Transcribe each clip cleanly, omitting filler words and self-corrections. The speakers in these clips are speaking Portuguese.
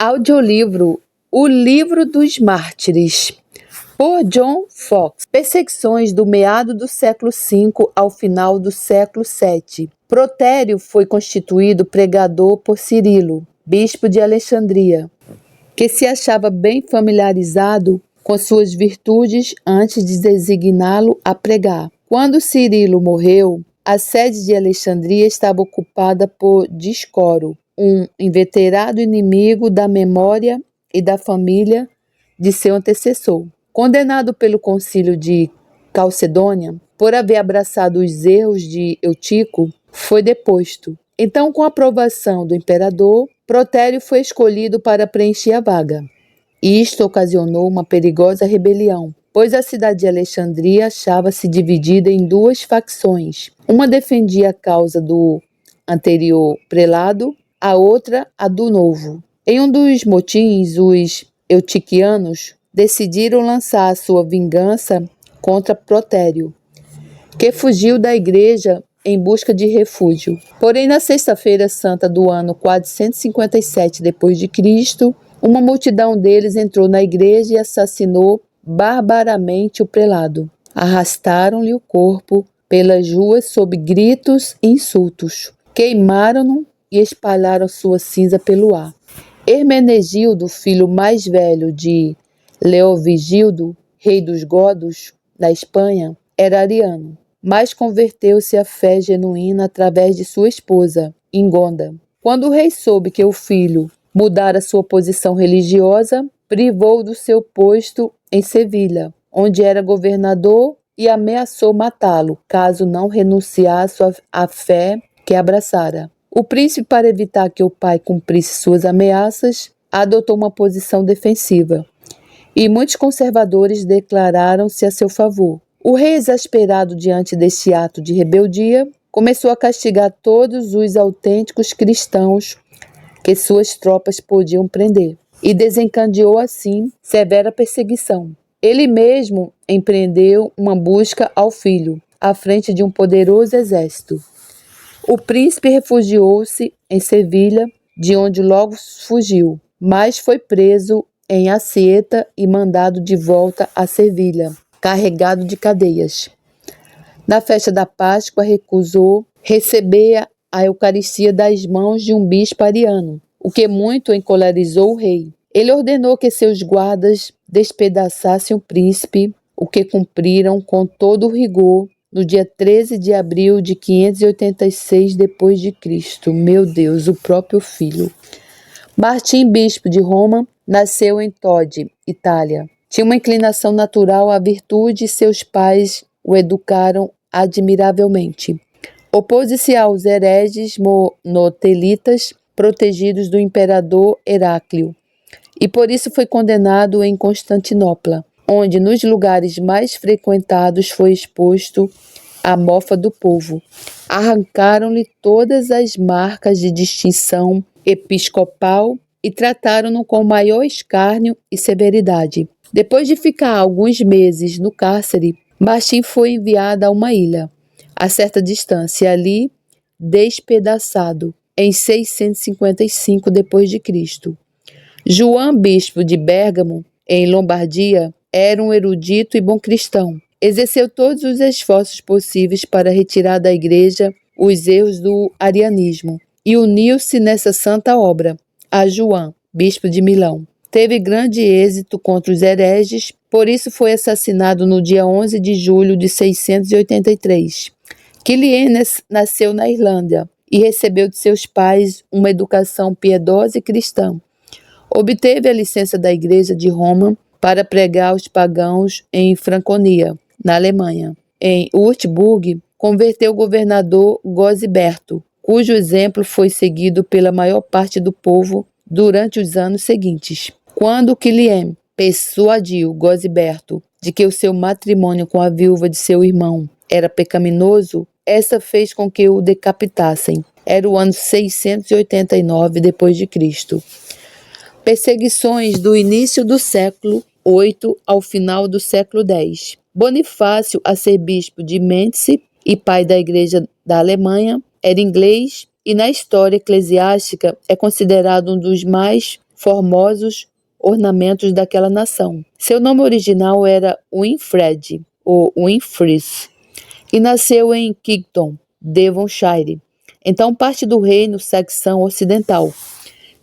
Audiolivro O Livro dos Mártires, por John Foxe. Perseguições do meado do século V ao final do século VII. Protério foi constituído pregador por Cirilo, bispo de Alexandria, que se achava bem familiarizado com suas virtudes antes de designá-lo a pregar. Quando Cirilo morreu, a sede de Alexandria estava ocupada por Díscoro, um inveterado inimigo da memória e da família de seu antecessor. Condenado pelo concílio de Calcedônia por haver abraçado os erros de Eutico, foi deposto. Então, com a aprovação do imperador, Protério foi escolhido para preencher a vaga. Isto ocasionou uma perigosa rebelião, pois a cidade de Alexandria achava-se dividida em duas facções. Uma defendia a causa do anterior prelado, a outra a do novo. Em um dos motins, os eutiquianos decidiram lançar sua vingança contra Protério, que fugiu da igreja em busca de refúgio. Porém, na sexta-feira santa do ano 457 d.C., uma multidão deles entrou na igreja e assassinou barbaramente o prelado. Arrastaram-lhe o corpo pelas ruas sob gritos e insultos. Queimaram-no e espalharam sua cinza pelo ar. Hermenegildo, filho mais velho de Leovigildo, rei dos godos, da Espanha, era ariano, mas converteu-se à fé genuína através de sua esposa, Ingonda. Quando o rei soube que o filho mudara sua posição religiosa, privou-o do seu posto em Sevilha, onde era governador, e ameaçou matá-lo, caso não renunciasse à fé que abraçara. O príncipe, para evitar que o pai cumprisse suas ameaças, adotou uma posição defensiva, e muitos conservadores declararam-se a seu favor. O rei, exasperado diante deste ato de rebeldia, começou a castigar todos os autênticos cristãos que suas tropas podiam prender, e desencadeou assim severa perseguição. Ele mesmo empreendeu uma busca ao filho, à frente de um poderoso exército. O príncipe refugiou-se em Sevilha, de onde logo fugiu, mas foi preso em Acieta e mandado de volta a Sevilha, carregado de cadeias. Na festa da Páscoa, recusou receber a Eucaristia das mãos de um bispo ariano, o que muito encolerizou o rei. Ele ordenou que seus guardas despedaçassem o príncipe, o que cumpriram com todo o rigor no dia 13 de abril de 586 d.C. Meu Deus, o próprio filho. Martim, bispo de Roma, nasceu em Todi, Itália. Tinha uma inclinação natural à virtude e seus pais o educaram admiravelmente. Opôs-se aos hereges monotelitas protegidos do imperador Heráclio, e por isso foi condenado em Constantinopla, onde nos lugares mais frequentados foi exposto à mofa do povo. Arrancaram-lhe todas as marcas de distinção episcopal e trataram-no com maior escárnio e severidade. Depois de ficar alguns meses no cárcere, Martim foi enviado a uma ilha, a certa distância, e ali despedaçado, em 655 d.C. João, bispo de Bérgamo, em Lombardia, era um erudito e bom cristão. Exerceu todos os esforços possíveis para retirar da igreja os erros do arianismo e uniu-se nessa santa obra a João, bispo de Milão. Teve grande êxito contra os hereges, por isso foi assassinado no dia 11 de julho de 683. Quilienes nasceu na Irlanda e recebeu de seus pais uma educação piedosa e cristã. Obteve a licença da Igreja de Roma para pregar aos pagãos em Franconia, na Alemanha. Em Würzburg, converteu o governador Gosiberto, cujo exemplo foi seguido pela maior parte do povo durante os anos seguintes. Quando Quiliem persuadiu Gosiberto de que o seu matrimônio com a viúva de seu irmão era pecaminoso, essa fez com que o decapitassem. Era o ano 689 d.C. Perseguições do início do século VIII ao final do século X. Bonifácio, arcebispo de Mentz e pai da Igreja da Alemanha, era inglês e na história eclesiástica é considerado um dos mais formosos ornamentos daquela nação. Seu nome original era Winfred, ou Winfrith, e nasceu em Kingston, Devonshire, então parte do reino saxão ocidental.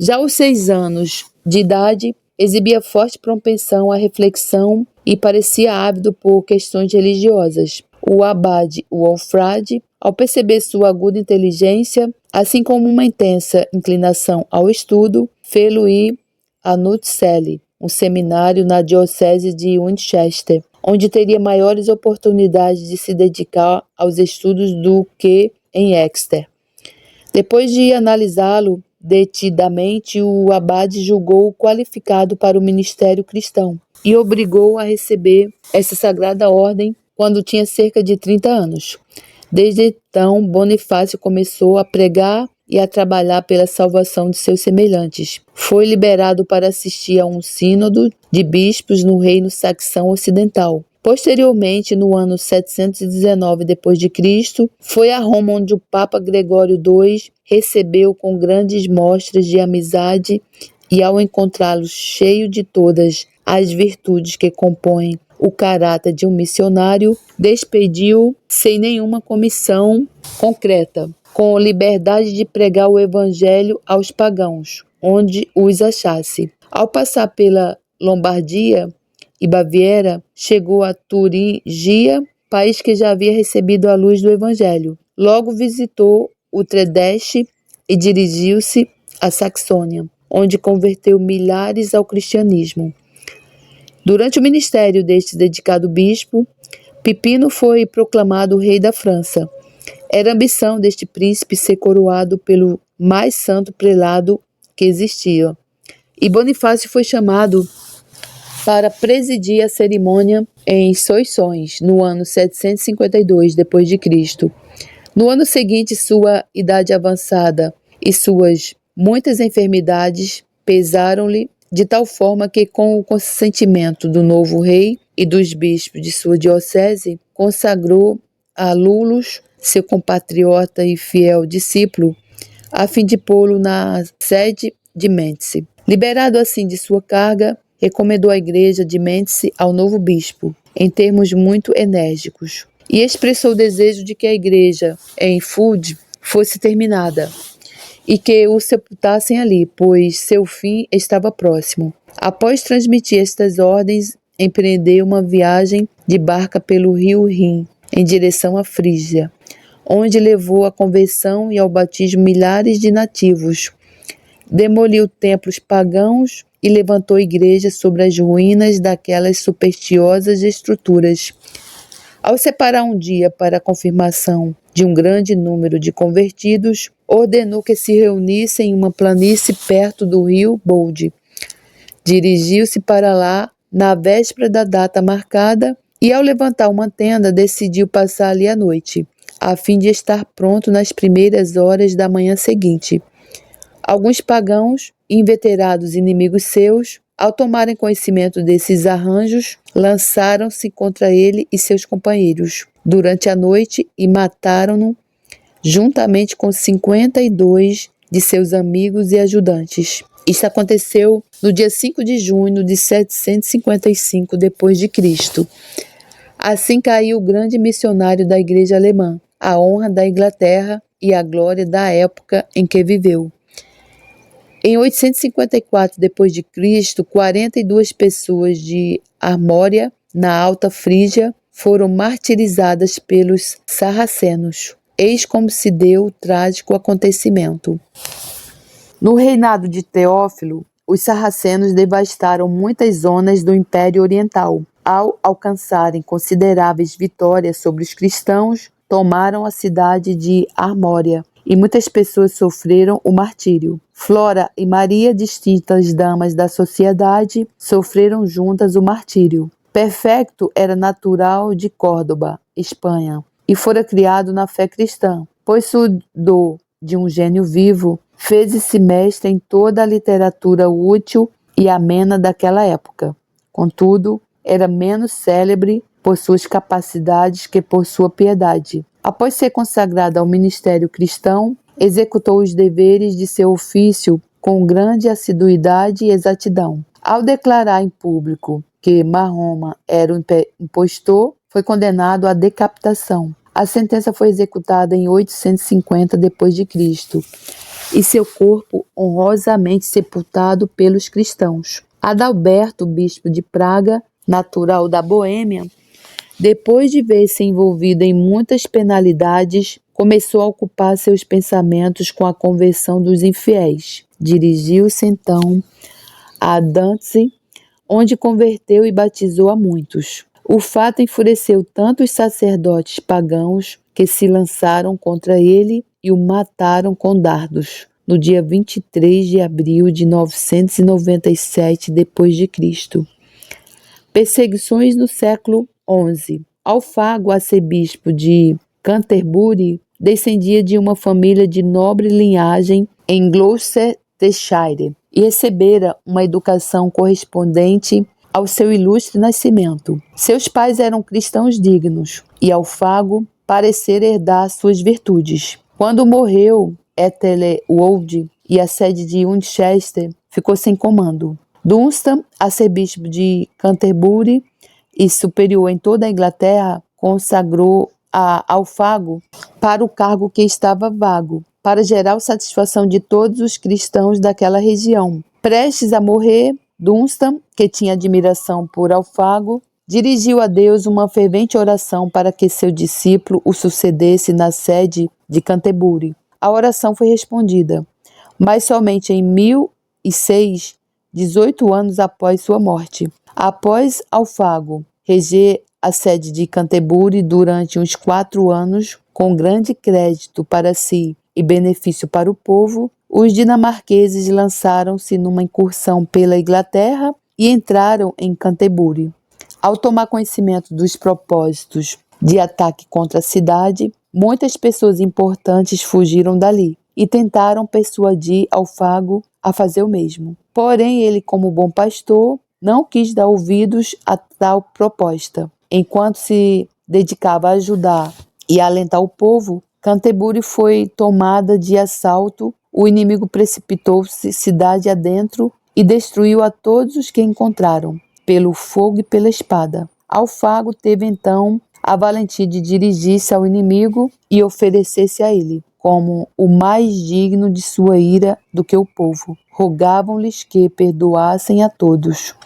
Já aos 6 anos de idade, exibia forte propensão à reflexão e parecia ávido por questões religiosas. O abade Wolfrad, ao perceber sua aguda inteligência, assim como uma intensa inclinação ao estudo, fê-lo ir a Nutseli, um seminário na diocese de Winchester, onde teria maiores oportunidades de se dedicar aos estudos do que em Exeter. Depois de analisá-lo detidamente, o abade julgou-o qualificado para o ministério cristão e obrigou-o a receber essa sagrada ordem quando tinha cerca de 30 anos. Desde então, Bonifácio começou a pregar e a trabalhar pela salvação de seus semelhantes. Foi liberado para assistir a um sínodo de bispos no reino saxão ocidental. Posteriormente, no ano 719 d.C., foi a Roma onde o Papa Gregório II recebeu com grandes mostras de amizade e, ao encontrá-lo cheio de todas as virtudes que compõem o caráter de um missionário, despediu sem nenhuma comissão concreta, com liberdade de pregar o evangelho aos pagãos, onde os achasse. Ao passar pela Lombardia e Baviera, chegou a Turingia, país que já havia recebido a luz do evangelho. Logo visitou o Tredeste e dirigiu-se à Saxônia, onde converteu milhares ao cristianismo. Durante o ministério deste dedicado bispo, Pipino foi proclamado rei da França. Era ambição deste príncipe ser coroado pelo mais santo prelado que existia. E Bonifácio foi chamado para presidir a cerimônia em Soissons, no ano 752 d.C. No ano seguinte, sua idade avançada e suas muitas enfermidades pesaram-lhe de tal forma que, com o consentimento do novo rei e dos bispos de sua diocese, consagrou a Lulus, seu compatriota e fiel discípulo, a fim de pô-lo na sede de Médici. Liberado assim de sua carga, recomendou a igreja de Médici ao novo bispo, em termos muito enérgicos, e expressou o desejo de que a igreja em Fuld fosse terminada e que o sepultassem ali, pois seu fim estava próximo. Após transmitir estas ordens, empreendeu uma viagem de barca pelo rio Rin, em direção à Frígia, onde levou à conversão e ao batismo milhares de nativos. Demoliu templos pagãos e levantou igrejas sobre as ruínas daquelas supersticiosas estruturas. Ao separar um dia para a confirmação de um grande número de convertidos, ordenou que se reunissem em uma planície perto do rio Bolde. Dirigiu-se para lá na véspera da data marcada e, ao levantar uma tenda, decidiu passar ali a noite, a fim de estar pronto nas primeiras horas da manhã seguinte. Alguns pagãos, inveterados inimigos seus, ao tomarem conhecimento desses arranjos, lançaram-se contra ele e seus companheiros durante a noite e mataram-no juntamente com 52 de seus amigos e ajudantes. Isso aconteceu no dia 5 de junho de 755 d.C. Assim caiu o grande missionário da igreja alemã, a honra da Inglaterra e a glória da época em que viveu. Em 854 d.C., 42 pessoas de Armória, na Alta Frígia, foram martirizadas pelos sarracenos. Eis como se deu o trágico acontecimento. No reinado de Teófilo, os sarracenos devastaram muitas zonas do Império Oriental. Ao alcançarem consideráveis vitórias sobre os cristãos, tomaram a cidade de Armória, e muitas pessoas sofreram o martírio. Flora e Maria, distintas damas da sociedade, sofreram juntas o martírio. Perfecto era natural de Córdoba, Espanha, e fora criado na fé cristã, pois estudou de um gênio vivo, fez-se mestre em toda a literatura útil e amena daquela época. Contudo, era menos célebre por suas capacidades que por sua piedade. Após ser consagrado ao ministério cristão, executou os deveres de seu ofício com grande assiduidade e exatidão. Ao declarar em público que Mahoma era um impostor, foi condenado à decapitação. A sentença foi executada em 850 d.C. e seu corpo honrosamente sepultado pelos cristãos. Adalberto, bispo de Praga, natural da Boêmia, depois de ver-se envolvido em muitas penalidades, começou a ocupar seus pensamentos com a conversão dos infiéis. Dirigiu-se então a Danzig, onde converteu e batizou a muitos. O fato enfureceu tanto os sacerdotes pagãos que se lançaram contra ele e o mataram com dardos, no dia 23 de abril de 997 d.C. Perseguições no século XI. Alfago, arcebispo de Canterbury, descendia de uma família de nobre linhagem em Gloucestershire e recebera uma educação correspondente ao seu ilustre nascimento. Seus pais eram cristãos dignos e Alfago parecera herdar suas virtudes. Quando morreu Ethelwold e a sede de Winchester ficou sem comando. Dunstan, arcebispo de Canterbury e superior em toda a Inglaterra, consagrou a Alfago para o cargo que estava vago, para geral satisfação de todos os cristãos daquela região. Prestes a morrer, Dunstan, que tinha admiração por Alfago, dirigiu a Deus uma fervente oração para que seu discípulo o sucedesse na sede de Canterbury. A oração foi respondida, mas somente em 1006, 18 anos após sua morte. Após Alfago reger a sede de Canterbury durante uns 4 anos, com grande crédito para si e benefício para o povo, os dinamarqueses lançaram-se numa incursão pela Inglaterra e entraram em Canterbury. Ao tomar conhecimento dos propósitos de ataque contra a cidade, muitas pessoas importantes fugiram dali e tentaram persuadir Alfago a fazer o mesmo. Porém, ele, como bom pastor, não quis dar ouvidos a tal proposta. Enquanto se dedicava a ajudar e a alentar o povo, Canterbury foi tomada de assalto. O inimigo precipitou-se cidade adentro e destruiu a todos os que encontraram, pelo fogo e pela espada. Alfago teve então a valentia de dirigir-se ao inimigo e oferecer-se a ele, como o mais digno de sua ira do que o povo. Rogavam-lhes que perdoassem a todos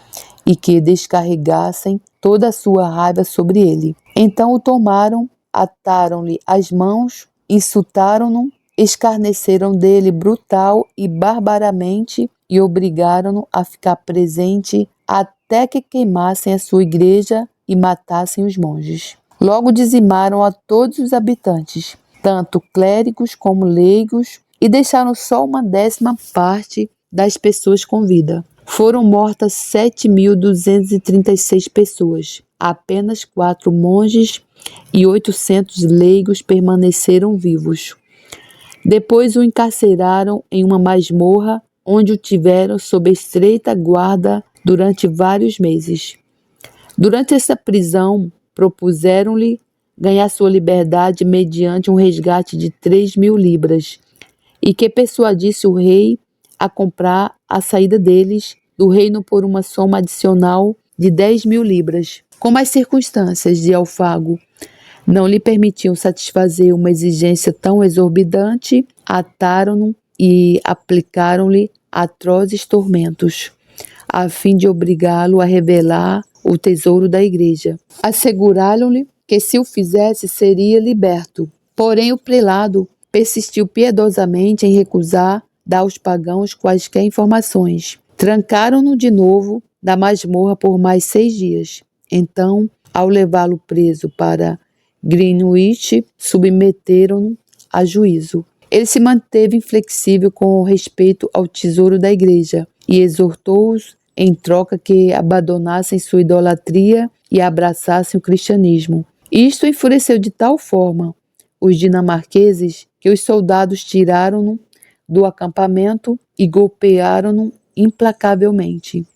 e que descarregassem toda a sua raiva sobre ele. Então o tomaram, ataram-lhe as mãos, insultaram-no, escarneceram dele brutal e barbaramente e obrigaram-no a ficar presente até que queimassem a sua igreja e matassem os monges. Logo dizimaram a todos os habitantes, tanto clérigos como leigos, e deixaram só 1/10 parte das pessoas com vida. Foram mortas 7.236 pessoas. Apenas 4 monges e 800 leigos permaneceram vivos. Depois o encarceraram em uma masmorra, onde o tiveram sob estreita guarda durante vários meses. Durante essa prisão, propuseram-lhe ganhar sua liberdade mediante um resgate de 3.000 libras e que persuadisse o rei a comprar a saída deles do reino por uma soma adicional de 10.000 libras. Como as circunstâncias de Alfago não lhe permitiam satisfazer uma exigência tão exorbitante, ataram-no e aplicaram-lhe atrozes tormentos, a fim de obrigá-lo a revelar o tesouro da igreja. Asseguraram-lhe que, se o fizesse, seria liberto. Porém, o prelado persistiu piedosamente em recusar dar aos pagãos quaisquer informações. Trancaram-no de novo na masmorra por mais 6 dias. Então, ao levá-lo preso para Greenwich, submeteram-no a juízo. Ele se manteve inflexível com respeito ao tesouro da igreja e exortou-os em troca que abandonassem sua idolatria e abraçassem o cristianismo. Isto enfureceu de tal forma os dinamarqueses que os soldados tiraram-no do acampamento e golpearam-no implacavelmente.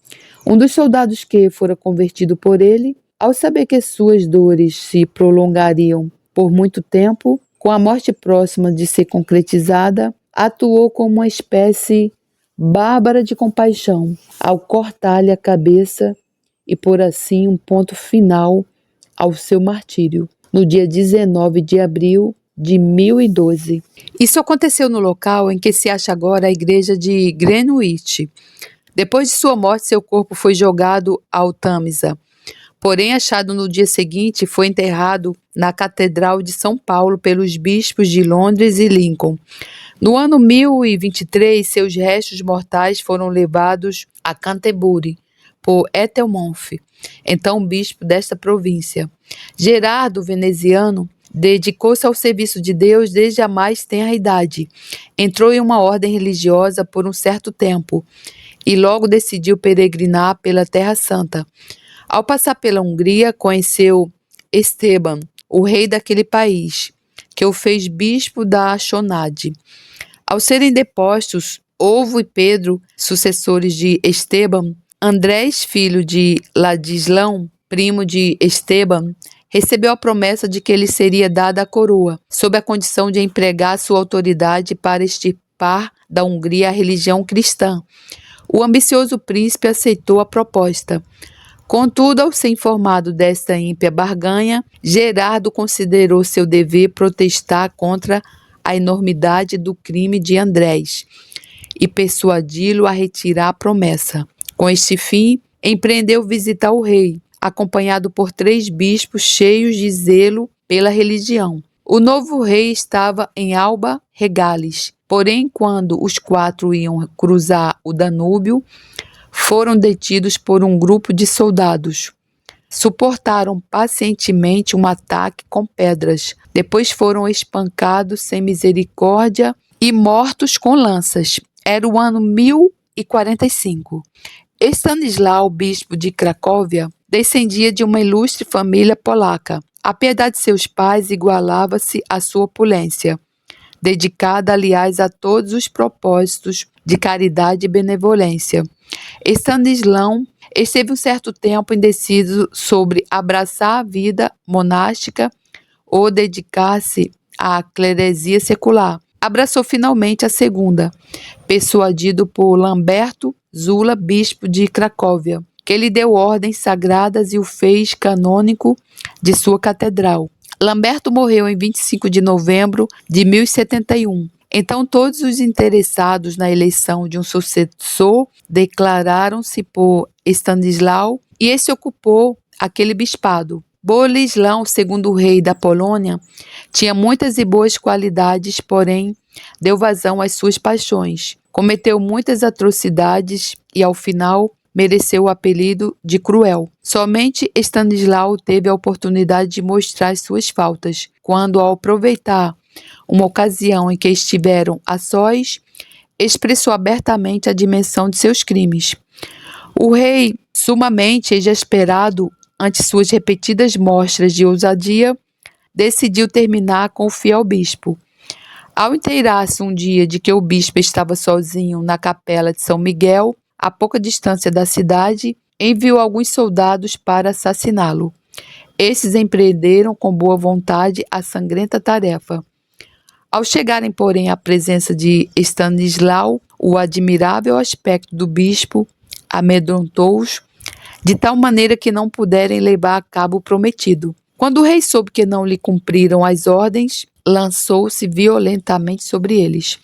Um dos soldados que fora convertido por ele, ao saber que suas dores se prolongariam por muito tempo, com a morte próxima de ser concretizada, atuou como uma espécie bárbara de compaixão, ao cortar-lhe a cabeça e pôr assim um ponto final ao seu martírio, no dia 19 de abril de 1012. Isso aconteceu no local em que se acha agora a igreja de Greenwich. Depois de sua morte, seu corpo foi jogado ao Tâmisa. Porém, achado no dia seguinte, foi enterrado na Catedral de São Paulo pelos bispos de Londres e Lincoln. No ano 1023, seus restos mortais foram levados a Canterbury por Ethelmonth, então bispo desta província. Gerardo, veneziano, dedicou-se ao serviço de Deus desde a mais tenra idade. Entrou em uma ordem religiosa por um certo tempo e logo decidiu peregrinar pela Terra Santa. Ao passar pela Hungria, conheceu Esteban, o rei daquele país, que o fez bispo da Chonade. Ao serem depostos Ovo e Pedro, sucessores de Esteban, Andrés, filho de Ladislão, primo de Esteban, recebeu a promessa de que lhe seria dada a coroa, sob a condição de empregar sua autoridade para extirpar da Hungria a religião cristã. O ambicioso príncipe aceitou a proposta. Contudo, ao ser informado desta ímpia barganha, Gerardo considerou seu dever protestar contra a enormidade do crime de Andrés e persuadi-lo a retirar a promessa. Com este fim, empreendeu visitar o rei, acompanhado por 3 bispos cheios de zelo pela religião. O novo rei estava em Alba Regalis, porém, quando os 4 iam cruzar o Danúbio, foram detidos por um grupo de soldados. Suportaram pacientemente um ataque com pedras. Depois foram espancados sem misericórdia e mortos com lanças. Era o ano 1045. Stanislau, bispo de Cracóvia, descendia de uma ilustre família polaca. A piedade de seus pais igualava-se à sua opulência, dedicada, aliás, a todos os propósitos de caridade e benevolência. Stanislau esteve um certo tempo indeciso sobre abraçar a vida monástica ou dedicar-se à cleresia secular. Abraçou finalmente a segunda, persuadido por Lamberto Zula, bispo de Cracóvia, que lhe deu ordens sagradas e o fez canônico de sua catedral. Lamberto morreu em 25 de novembro de 1071. Então, todos os interessados na eleição de um sucessor declararam-se por Stanislau e esse ocupou aquele bispado. Boleslão, segundo rei da Polônia, tinha muitas e boas qualidades, porém, deu vazão às suas paixões. Cometeu muitas atrocidades e, ao final, mereceu o apelido de cruel. Somente Stanislau teve a oportunidade de mostrar suas faltas, quando, ao aproveitar uma ocasião em que estiveram a sós, expressou abertamente a dimensão de seus crimes. O rei, sumamente exasperado ante suas repetidas mostras de ousadia, decidiu terminar com o fiel bispo. Ao inteirar-se um dia de que o bispo estava sozinho na capela de São Miguel, a pouca distância da cidade, enviou alguns soldados para assassiná-lo. Esses empreenderam com boa vontade a sangrenta tarefa. Ao chegarem, porém, à presença de Stanislau, o admirável aspecto do bispo amedrontou-os, de tal maneira que não puderem levar a cabo o prometido. Quando o rei soube que não lhe cumpriram as ordens, lançou-se violentamente sobre eles.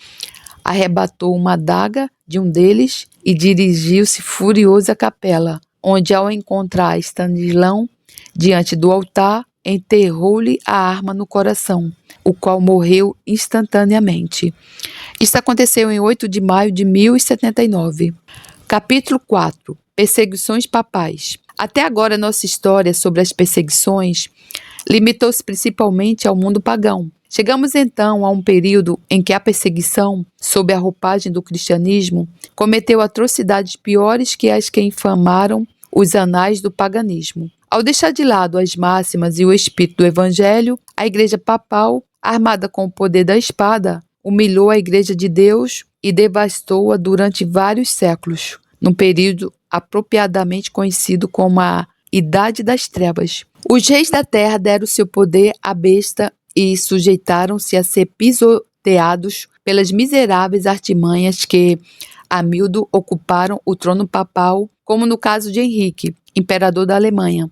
Arrebatou uma adaga de um deles e dirigiu-se furioso à capela, onde, ao encontrar Stanislau diante do altar, enterrou-lhe a arma no coração, o qual morreu instantaneamente. Isso aconteceu em 8 de maio de 1079. Capítulo 4. Perseguições papais. Até agora, nossa história sobre as perseguições limitou-se principalmente ao mundo pagão. Chegamos então a um período em que a perseguição, sob a roupagem do cristianismo, cometeu atrocidades piores que as que infamaram os anais do paganismo. Ao deixar de lado as máximas e o espírito do evangelho, a Igreja Papal, armada com o poder da espada, humilhou a Igreja de Deus e devastou-a durante vários séculos, num período apropriadamente conhecido como a Idade das Trevas. Os reis da terra deram seu poder à besta e sujeitaram-se a ser pisoteados pelas miseráveis artimanhas que Hamildo ocuparam o trono papal, como no caso de Henrique, imperador da Alemanha.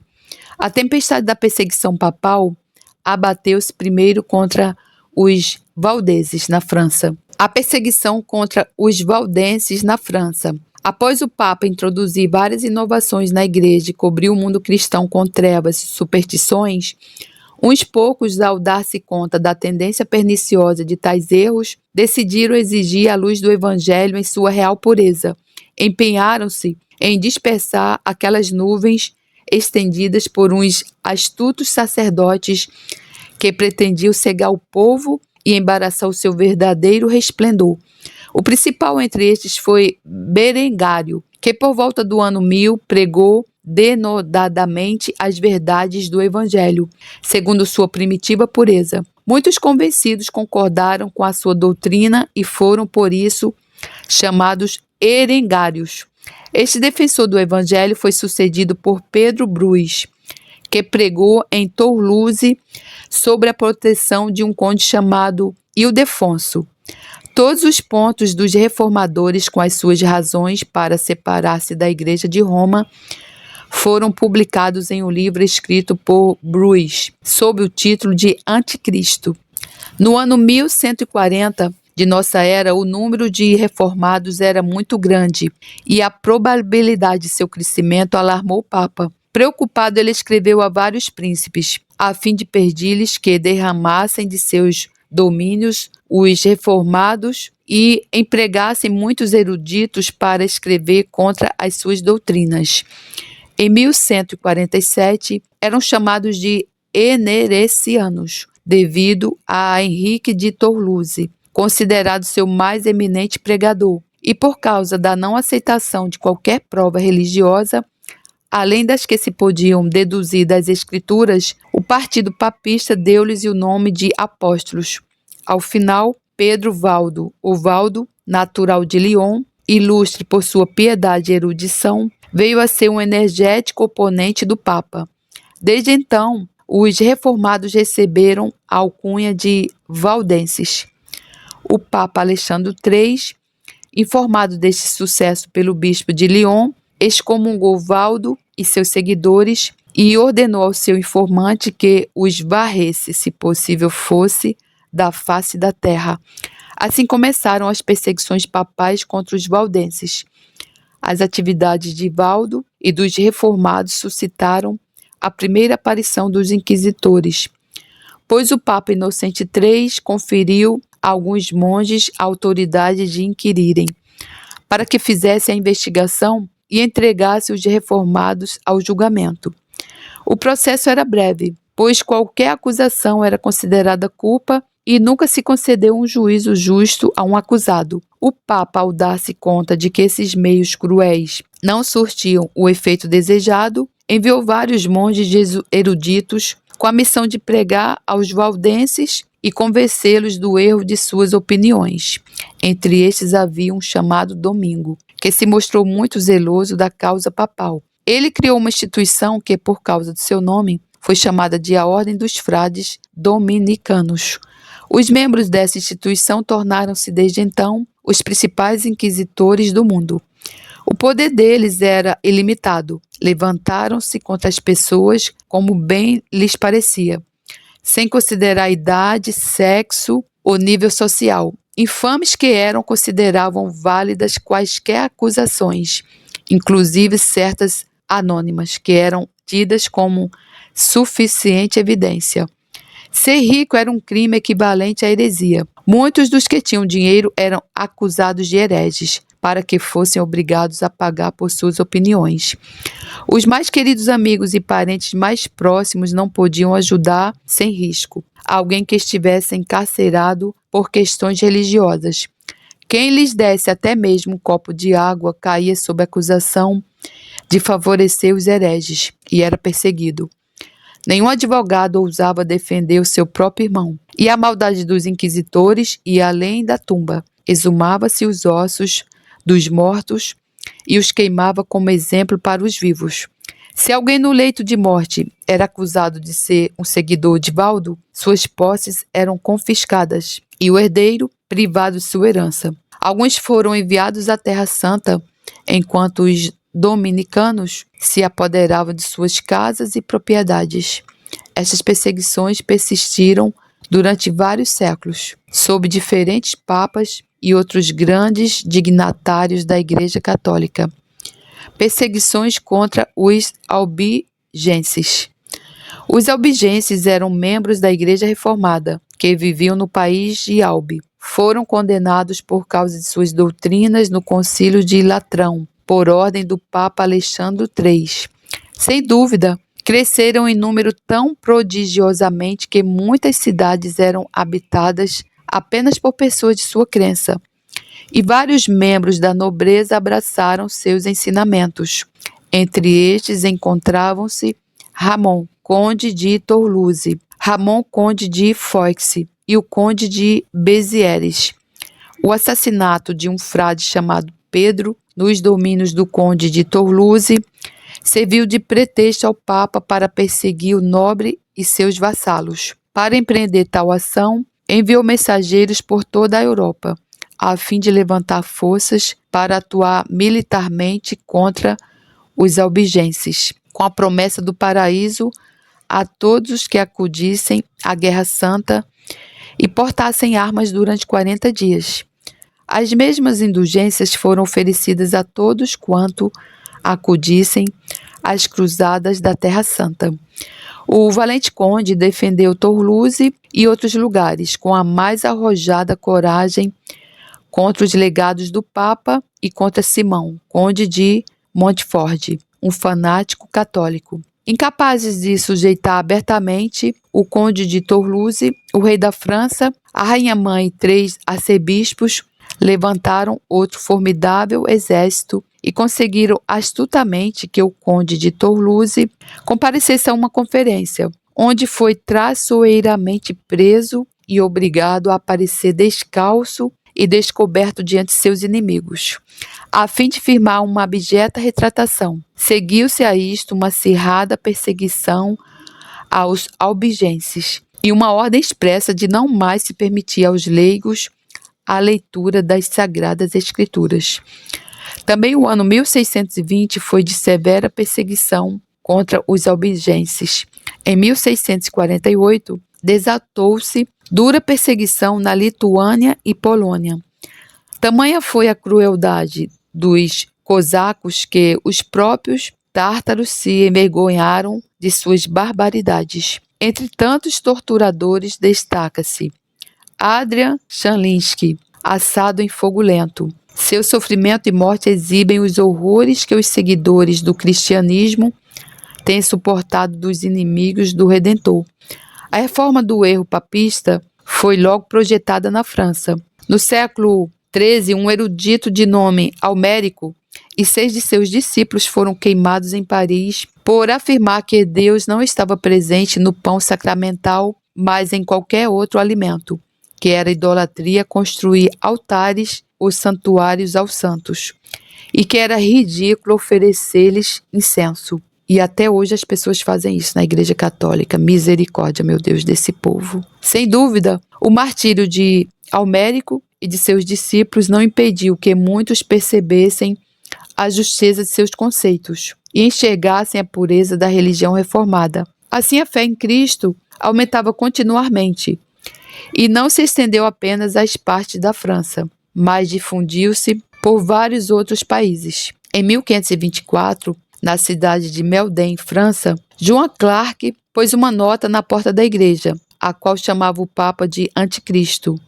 A tempestade da perseguição papal abateu-se primeiro contra os valdeses na França. A perseguição contra os valdenses na França. Após o Papa introduzir várias inovações na igreja e cobrir o mundo cristão com trevas e superstições, uns poucos, ao dar-se conta da tendência perniciosa de tais erros, decidiram exigir a luz do Evangelho em sua real pureza. Empenharam-se em dispersar aquelas nuvens estendidas por uns astutos sacerdotes que pretendiam cegar o povo e embaraçar o seu verdadeiro resplendor. O principal entre estes foi Berengário, que por volta do ano 1000 pregou denodadamente as verdades do Evangelho, segundo sua primitiva pureza. Muitos convencidos concordaram com a sua doutrina e foram, por isso, chamados Erengários. Este defensor do Evangelho foi sucedido por Pedro Bruz, que pregou em Toulouse sobre a proteção de um conde chamado Ildefonso. Todos os pontos dos reformadores com as suas razões para separar-se da Igreja de Roma foram publicados em um livro escrito por Bruz, sob o título de Anticristo. No ano 1140 de nossa era, o número de reformados era muito grande e a probabilidade de seu crescimento alarmou o Papa. Preocupado, ele escreveu a vários príncipes, a fim de pedir-lhes que derramassem de seus domínios os reformados e empregassem muitos eruditos para escrever contra as suas doutrinas. Em 1147, eram chamados de Eneresianos, devido a Henrique de Toulouse, considerado seu mais eminente pregador, e por causa da não aceitação de qualquer prova religiosa, além das que se podiam deduzir das Escrituras, o partido papista deu-lhes o nome de apóstolos. Ao final, Pedro Valdo, o Valdo, natural de Lyon, ilustre por sua piedade e erudição, veio a ser um enérgico oponente do Papa. Desde então, os reformados receberam a alcunha de valdenses. O Papa Alexandre III, informado deste sucesso pelo bispo de Lyon, excomungou Valdo e seus seguidores e ordenou ao seu informante que os varresse, se possível fosse, da face da terra. Assim começaram as perseguições papais contra os valdenses. As atividades de Valdo e dos reformados suscitaram a primeira aparição dos inquisitores, pois o Papa Inocente III conferiu a alguns monges a autoridade de inquirirem, para que fizessem a investigação e entregasse os reformados ao julgamento. O processo era breve, pois qualquer acusação era considerada culpa e nunca se concedeu um juízo justo a um acusado. O Papa, ao dar-se conta de que esses meios cruéis não surtiam o efeito desejado, enviou vários monges eruditos com a missão de pregar aos valdenses e convencê-los do erro de suas opiniões. Entre estes havia um chamado Domingo, que se mostrou muito zeloso da causa papal. Ele criou uma instituição que, por causa do seu nome, foi chamada de a Ordem dos Frades Dominicanos. Os membros dessa instituição tornaram-se, desde então, os principais inquisitores do mundo. O poder deles era ilimitado. Levantaram-se contra as pessoas como bem lhes parecia, sem considerar idade, sexo ou nível social. Infames que eram, consideravam válidas quaisquer acusações, inclusive certas anônimas, que eram tidas como suficiente evidência. Ser rico era um crime equivalente à heresia. Muitos dos que tinham dinheiro eram acusados de hereges, para que fossem obrigados a pagar por suas opiniões. Os mais queridos amigos e parentes mais próximos não podiam ajudar sem risco alguém que estivesse encarcerado por questões religiosas. Quem lhes desse até mesmo um copo de água caía sob acusação de favorecer os hereges e era perseguido. Nenhum advogado ousava defender o seu próprio irmão. E a maldade dos inquisitores ia além da tumba. Exumava-se os ossos dos mortos e os queimava como exemplo para os vivos. Se alguém no leito de morte era acusado de ser um seguidor de Valdo, suas posses eram confiscadas e o herdeiro privado de sua herança. Alguns foram enviados à Terra Santa, enquanto os dominicanos se apoderavam de suas casas e propriedades. Essas perseguições persistiram durante vários séculos, sob diferentes papas e outros grandes dignatários da Igreja Católica. Perseguições contra os albigenses. Os albigenses eram membros da Igreja Reformada, que viviam no país de Albi. Foram condenados por causa de suas doutrinas no Concílio de Latrão, por ordem do Papa Alexandre III. Sem dúvida, cresceram em número tão prodigiosamente que muitas cidades eram habitadas apenas por pessoas de sua crença, e vários membros da nobreza abraçaram seus ensinamentos. Entre estes encontravam-se Ramon, conde de Toulouse, Ramon, conde de Foix e o conde de Béziers. O assassinato de um frade chamado Pedro nos domínios do conde de Toulouse serviu de pretexto ao Papa para perseguir o nobre e seus vassalos. Para empreender tal ação, enviou mensageiros por toda a Europa, a fim de levantar forças para atuar militarmente contra os albigenses, com a promessa do paraíso a todos os que acudissem à Guerra Santa e portassem armas durante 40 dias. As mesmas indulgências foram oferecidas a todos quanto acudissem às cruzadas da Terra Santa. O valente conde defendeu Toulouse e outros lugares com a mais arrojada coragem contra os legados do Papa e contra Simão, conde de Montfort, um fanático católico. Incapazes de sujeitar abertamente o conde de Toulouse, o rei da França, a rainha-mãe e 3 arcebispos levantaram outro formidável exército e conseguiram astutamente que o conde de Toulouse comparecesse a uma conferência, onde foi traiçoeiramente preso e obrigado a aparecer descalço e descoberto diante de seus inimigos, a fim de firmar uma abjeta retratação. Seguiu-se a isto uma acirrada perseguição aos albigenses e uma ordem expressa de não mais se permitir aos leigos a leitura das Sagradas Escrituras. Também o ano 1620 foi de severa perseguição contra os albigenses. Em 1648, desatou-se dura perseguição na Lituânia e Polônia. Tamanha foi a crueldade dos cosacos que os próprios tártaros se envergonharam de suas barbaridades. Entre tantos torturadores destaca-se Adrian Chalinsky, assado em fogo lento. Seu sofrimento e morte exibem os horrores que os seguidores do cristianismo têm suportado dos inimigos do Redentor. A reforma do erro papista foi logo projetada na França. No século XIII, um erudito de nome Almérico e 6 de seus discípulos foram queimados em Paris por afirmar que Deus não estava presente no pão sacramental, mas em qualquer outro alimento, que era idolatria construir altares ou santuários aos santos, e que era ridículo oferecer-lhes incenso. E até hoje as pessoas fazem isso na Igreja Católica. Misericórdia, meu Deus, desse povo. Sem dúvida, o martírio de Almérico e de seus discípulos não impediu que muitos percebessem a justeza de seus conceitos e enxergassem a pureza da religião reformada. Assim, a fé em Cristo aumentava continuamente e não se estendeu apenas às partes da França, mas difundiu-se por vários outros países. Em 1524, na cidade de Meudon, França, João Clark pôs uma nota na porta da igreja, a qual chamava o Papa de Anticristo.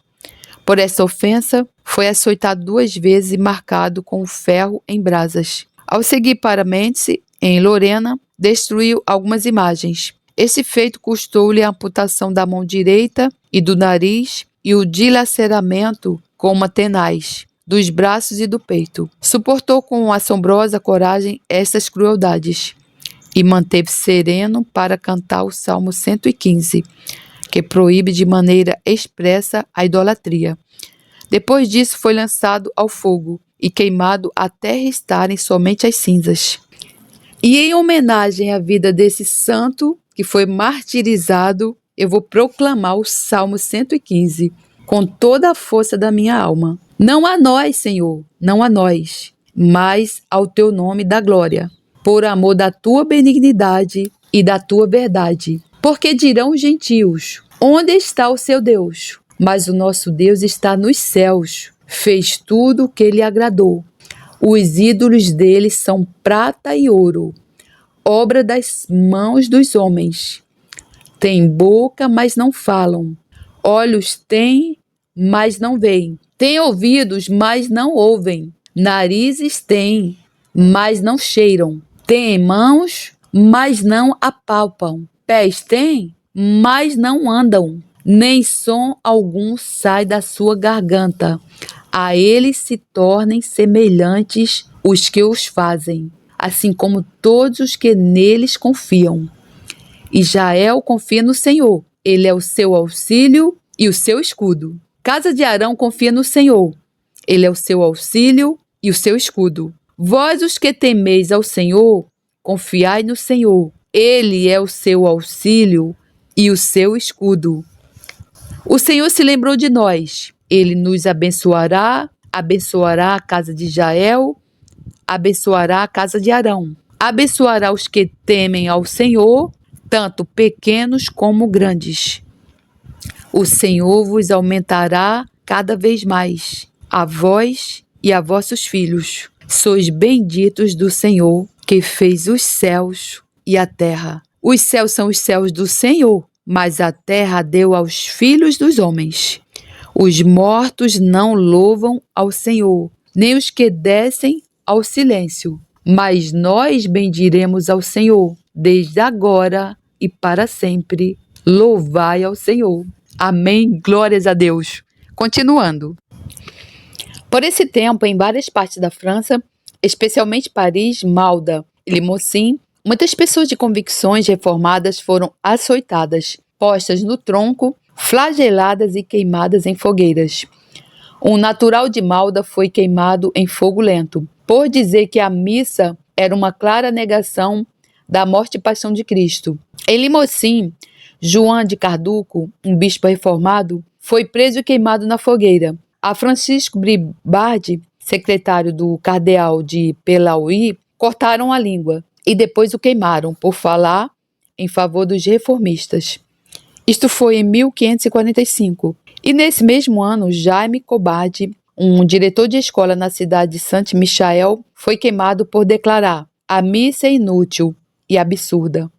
Por essa ofensa, foi açoitado 2 vezes e marcado com o ferro em brasas. Ao seguir para Mentz, em Lorena, destruiu algumas imagens. Esse feito custou-lhe a amputação da mão direita e do nariz e o dilaceramento com uma tenaz dos braços e do peito. Suportou com assombrosa coragem estas crueldades e manteve sereno para cantar o Salmo 115, que proíbe de maneira expressa a idolatria. Depois disso foi lançado ao fogo e queimado até restarem somente as cinzas. E em homenagem à vida desse santo que foi martirizado, eu vou proclamar o Salmo 115 com toda a força da minha alma. Não a nós, Senhor, não a nós, mas ao teu nome dá glória, por amor da tua benignidade e da tua verdade. Porque dirão os gentios: onde está o seu Deus? Mas o nosso Deus está nos céus, fez tudo o que lhe agradou. Os ídolos dele são prata e ouro, obra das mãos dos homens. Têm boca, mas não falam. Olhos têm, mas não veem. Têm ouvidos, mas não ouvem. Narizes têm, mas não cheiram. Têm mãos, mas não apalpam. Pés têm, mas não andam. Nem som algum sai da sua garganta. A eles se tornem semelhantes os que os fazem, assim como todos os que neles confiam. Israel confia no Senhor. Ele é o seu auxílio e o seu escudo. Casa de Arão confia no Senhor. Ele é o seu auxílio e o seu escudo. Vós, os que temeis ao Senhor, confiai no Senhor. Ele é o seu auxílio e o seu escudo. O Senhor se lembrou de nós. Ele nos abençoará, abençoará a casa de Israel, abençoará a casa de Arão. Abençoará os que temem ao Senhor, tanto pequenos como grandes. O Senhor vos aumentará cada vez mais, a vós e a vossos filhos. Sois benditos do Senhor, que fez os céus e a terra. Os céus são os céus do Senhor, mas a terra deu aos filhos dos homens. Os mortos não louvam ao Senhor, nem os que descem ao silêncio. Mas nós bendiremos ao Senhor, desde agora e para sempre. Louvai ao Senhor. Amém. Glórias a Deus. Continuando. Por esse tempo, em várias partes da França, especialmente Paris, Malda e Limousin, muitas pessoas de convicções reformadas foram açoitadas, postas no tronco, flageladas e queimadas em fogueiras. Um natural de Malda foi queimado em fogo lento, por dizer que a missa era uma clara negação da morte e paixão de Cristo. Em Limousin, João de Carduco, um bispo reformado, foi preso e queimado na fogueira. A Francisco Bribard, secretário do cardeal de Pelauí, cortaram a língua e depois o queimaram por falar em favor dos reformistas. Isto foi em 1545. E nesse mesmo ano, Jaime Cobard, um diretor de escola na cidade de Saint-Michel, foi queimado por declarar: a missa é inútil e absurda.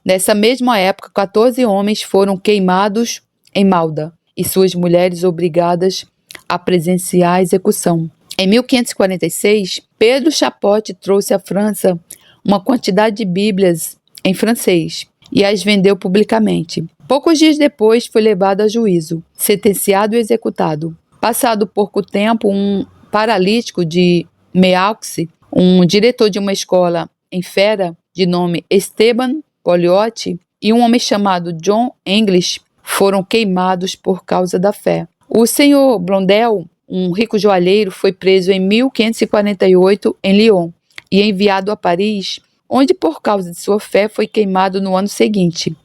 Nessa mesma época, 14 homens foram queimados em Malda e suas mulheres obrigadas a presenciar a execução. Em 1546, Pedro Chapotte trouxe à França uma quantidade de Bíblias em francês e as vendeu publicamente. Poucos dias depois, foi levado a juízo, sentenciado e executado. Passado pouco tempo, um paralítico de Meaux, um diretor de uma escola em Fera, de nome Esteban Poliotti, e um homem chamado John English foram queimados por causa da fé. O senhor Blondel, um rico joalheiro, foi preso em 1548 em Lyon e enviado a Paris, onde por causa de sua fé foi queimado no ano seguinte,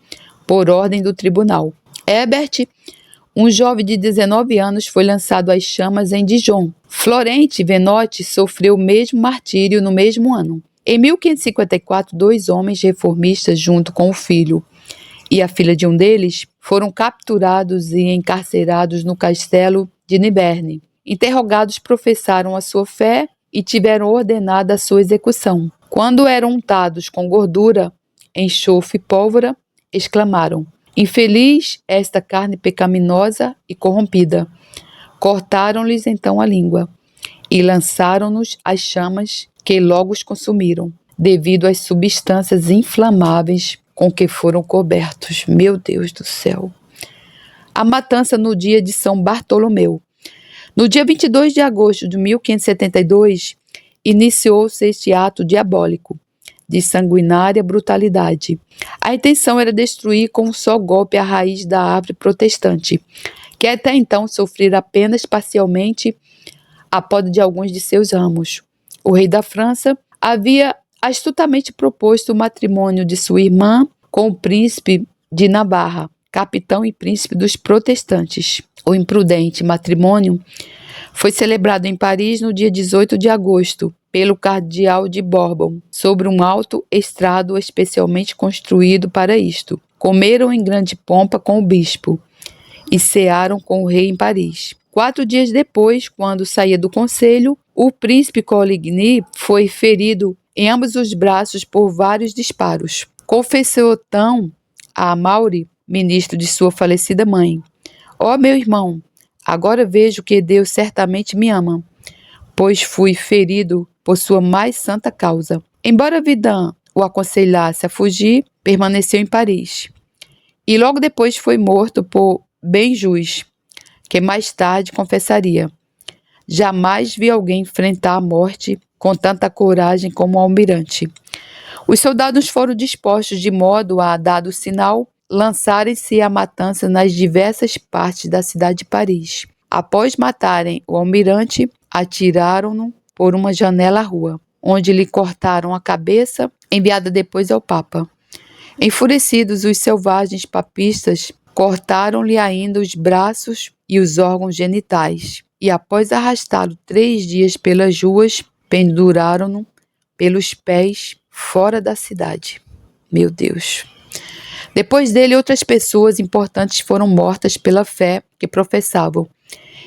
por ordem do tribunal. Herbert, um jovem de 19 anos, foi lançado às chamas em Dijon. Florente Venote sofreu o mesmo martírio no mesmo ano. Em 1554, 2 homens reformistas, junto com o filho e a filha de um deles, foram capturados e encarcerados no castelo de Niberne. Interrogados, professaram a sua fé e tiveram ordenada a sua execução. Quando eram untados com gordura, enxofre e pólvora, exclamaram: infeliz esta carne pecaminosa e corrompida. Cortaram-lhes então a língua e lançaram-nos às chamas, que logo os consumiram, devido às substâncias inflamáveis com que foram cobertos. Meu Deus do céu! A matança no dia de São Bartolomeu. No dia 22 de agosto de 1572, iniciou-se este ato diabólico de sanguinária brutalidade. A intenção era destruir com um só golpe a raiz da árvore protestante, que até então sofrera apenas parcialmente a poda de alguns de seus ramos. O rei da França havia astutamente proposto o matrimônio de sua irmã com o príncipe de Navarra, capitão e príncipe dos protestantes. O imprudente matrimônio foi celebrado em Paris no dia 18 de agosto, pelo cardeal de Bourbon, sobre um alto estrado especialmente construído para isto. Comeram em grande pompa com o bispo e cearam com o rei em Paris. 4 dias depois, quando saía do conselho, o príncipe Coligny foi ferido em ambos os braços por vários disparos. Confessou então a Maury, ministro de sua falecida mãe: ó meu irmão, agora vejo que Deus certamente me ama, pois fui ferido por sua mais santa causa. Embora Vidin o aconselhasse a fugir, permaneceu em Paris. E logo depois foi morto por Benjus, que mais tarde confessaria: jamais vi alguém enfrentar a morte com tanta coragem como o almirante. Os soldados foram dispostos de modo a, dado o sinal, lançarem-se à matança nas diversas partes da cidade de Paris. Após matarem o almirante, atiraram-no por uma janela à rua, onde lhe cortaram a cabeça, enviada depois ao Papa. Enfurecidos, os selvagens papistas cortaram-lhe ainda os braços e os órgãos genitais, e após arrastá-lo 3 dias pelas ruas, penduraram-no pelos pés fora da cidade. Meu Deus! Depois dele, outras pessoas importantes foram mortas pela fé que professavam,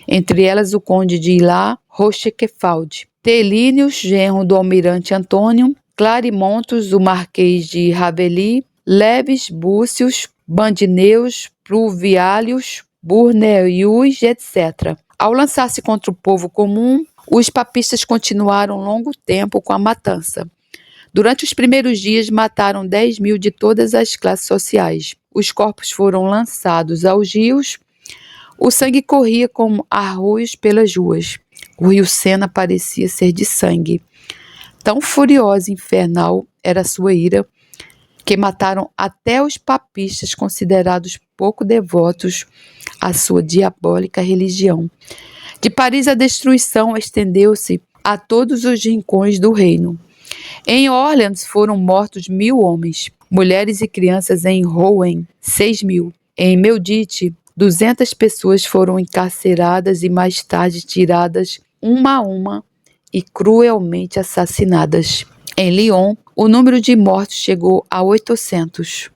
entre elas o conde de La Rochefoucauld, Telínios, genro do almirante Antônio, Clarimontos, o marquês de Ravelli, Leves, Búcios, Bandineus, Pluviálios, Burneus, etc. Ao lançar-se contra o povo comum, os papistas continuaram longo tempo com a matança. Durante os primeiros dias, mataram 10.000 de todas as classes sociais. Os corpos foram lançados aos rios. O sangue corria como arroios pelas ruas. O rio Sena parecia ser de sangue. Tão furiosa e infernal era a sua ira, que mataram até os papistas considerados pouco devotos à sua diabólica religião. De Paris, a destruição estendeu-se a todos os rincões do reino. Em Orleans foram mortos 1.000 homens, mulheres e crianças. Em Rouen, 6.000. Em Meudith, 200 pessoas foram encarceradas e mais tarde tiradas uma a uma e cruelmente assassinadas. Em Lyon, o número de mortos chegou a 800.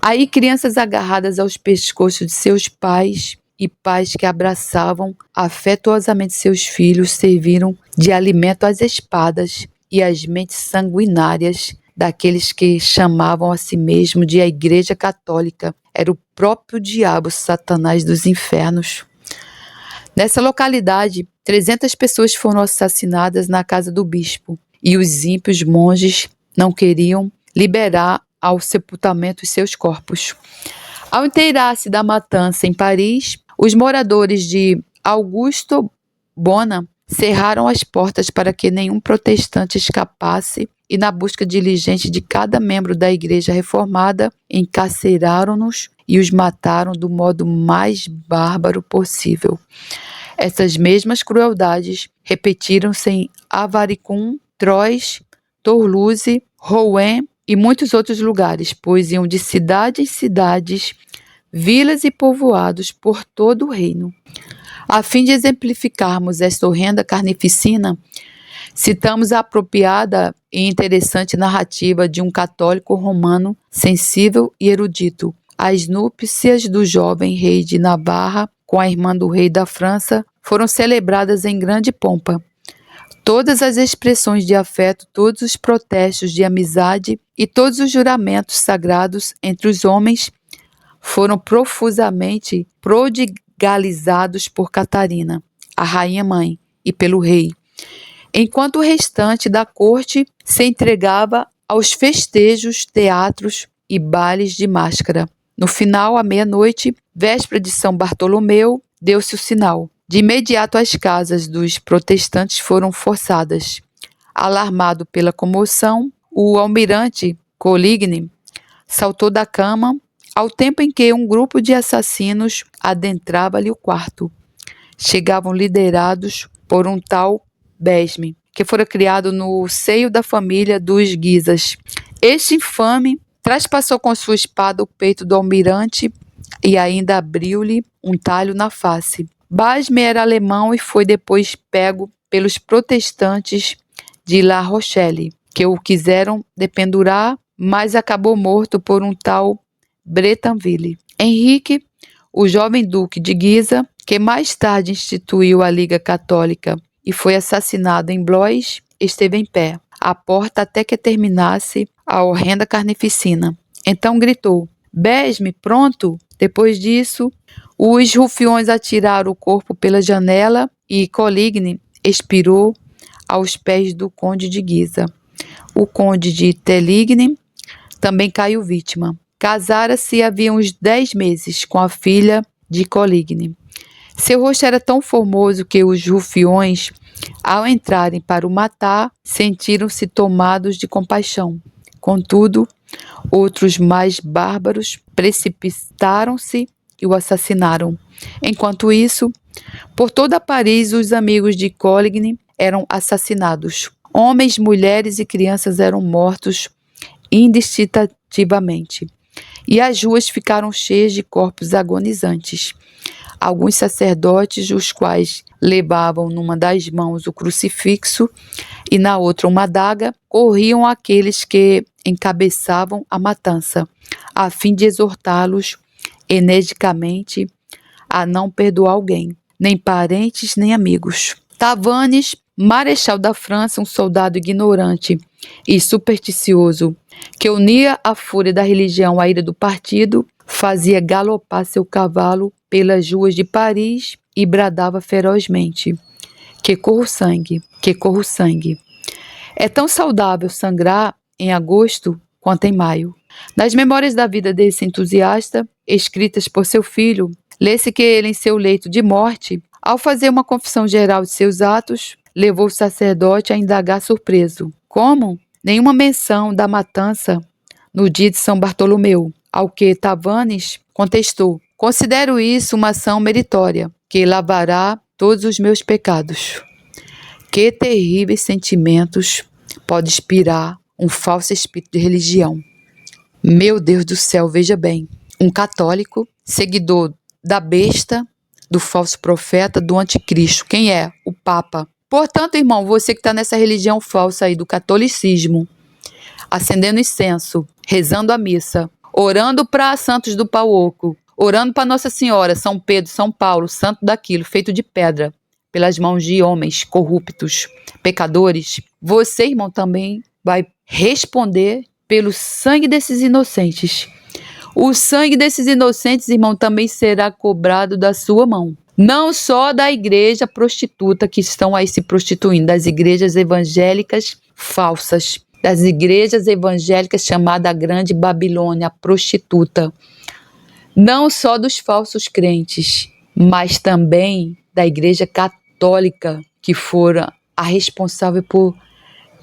Aí, crianças agarradas aos pescoços de seus pais e pais que abraçavam afetuosamente seus filhos serviram de alimento às espadas e às mentes sanguinárias daqueles que chamavam a si mesmo de a Igreja Católica. Era o próprio diabo, Satanás dos infernos. Nessa localidade, 300 pessoas foram assassinadas na casa do bispo, e os ímpios monges não queriam liberar ao sepultamento os seus corpos. Ao inteirar-se da matança em Paris, os moradores de Augusto Bona cerraram as portas para que nenhum protestante escapasse e, na busca diligente de cada membro da Igreja Reformada, encarceraram-nos e os mataram do modo mais bárbaro possível. Essas mesmas crueldades repetiram-se em Avaricum, Troyes, Toulouse, Rouen e muitos outros lugares, pois iam de cidade em cidades, vilas e povoados por todo o reino. A fim de exemplificarmos esta horrenda carnificina, citamos a apropriada e interessante narrativa de um católico romano sensível e erudito. As núpcias do jovem rei de Navarra com a irmã do rei da França foram celebradas em grande pompa. Todas as expressões de afeto, todos os protestos de amizade e todos os juramentos sagrados entre os homens foram profusamente prodigalizados por Catarina, a rainha-mãe, e pelo rei, enquanto o restante da corte se entregava aos festejos, teatros e bailes de máscara. No final, à meia-noite, véspera de São Bartolomeu, deu-se o sinal. De imediato, as casas dos protestantes foram forçadas. Alarmado pela comoção, o almirante Coligny saltou da cama ao tempo em que um grupo de assassinos adentrava-lhe o quarto. Chegavam liderados por um tal Besme, que fora criado no seio da família dos Guisas. Este infame traspassou com sua espada o peito do almirante, e ainda abriu-lhe um talho na face. Basme era alemão e foi depois pego pelos protestantes de La Rochelle, que o quiseram dependurar, mas acabou morto por um tal Bretanville. Henrique, o jovem duque de Guisa, que mais tarde instituiu a Liga Católica e foi assassinado em Blois, esteve em pé, à porta até que terminasse a horrenda carnificina. Então gritou: Besme, pronto! Depois disso, os rufiões atiraram o corpo pela janela e Coligny expirou aos pés do conde de Guisa. O conde de Teligny também caiu vítima. Casara-se havia uns 10 meses com a filha de Coligny. Seu rosto era tão formoso que os rufiões, ao entrarem para o matar, sentiram-se tomados de compaixão. Contudo, outros mais bárbaros precipitaram-se e o assassinaram. Enquanto isso, por toda Paris, os amigos de Coligny eram assassinados. Homens, mulheres e crianças eram mortos indistintivamente. E as ruas ficaram cheias de corpos agonizantes. Alguns sacerdotes, os quais levavam numa das mãos o crucifixo e na outra uma adaga, corriam àqueles que encabeçavam a matança, a fim de exortá-los energicamente a não perdoar alguém, nem parentes nem amigos. Tavannes, marechal da França, um soldado ignorante e supersticioso, que unia a fúria da religião à ira do partido, fazia galopar seu cavalo pelas ruas de Paris e bradava ferozmente: que corra o sangue, que corra o sangue. É tão saudável sangrar em agosto quanto em maio. Nas memórias da vida desse entusiasta, escritas por seu filho, lê-se que ele, em seu leito de morte, ao fazer uma confissão geral de seus atos, levou o sacerdote a indagar surpreso: como? Nenhuma menção da matança no dia de São Bartolomeu. Ao que Tavannes contestou: considero isso uma ação meritória, que lavará todos os meus pecados. Que terríveis sentimentos pode inspirar um falso espírito de religião. Meu Deus do céu, veja bem, um católico, seguidor da besta, do falso profeta, do anticristo. Quem é? O Papa. Portanto, irmão, você que está nessa religião falsa aí do catolicismo, acendendo incenso, rezando a missa, orando para santos do pau oco, orando para Nossa Senhora, São Pedro, São Paulo, santo daquilo, feito de pedra, pelas mãos de homens corruptos, pecadores, você, irmão, também vai responder pelo sangue desses inocentes. O sangue desses inocentes, irmão, também será cobrado da sua mão. Não só da igreja prostituta que estão aí se prostituindo, das igrejas evangélicas falsas, das igrejas evangélicas chamada Grande Babilônia, prostituta. Não só dos falsos crentes, mas também da igreja católica, que fora a responsável por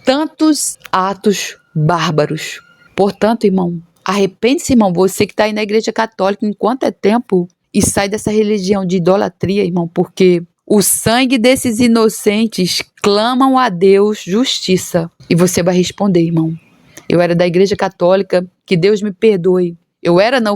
tantos atos bárbaros. Portanto, irmão, arrepende-se, irmão, você que está aí na igreja católica enquanto é tempo, e sai dessa religião de idolatria, irmão, porque o sangue desses inocentes clamam a Deus justiça. E você vai responder, irmão. Eu era da igreja católica, que Deus me perdoe.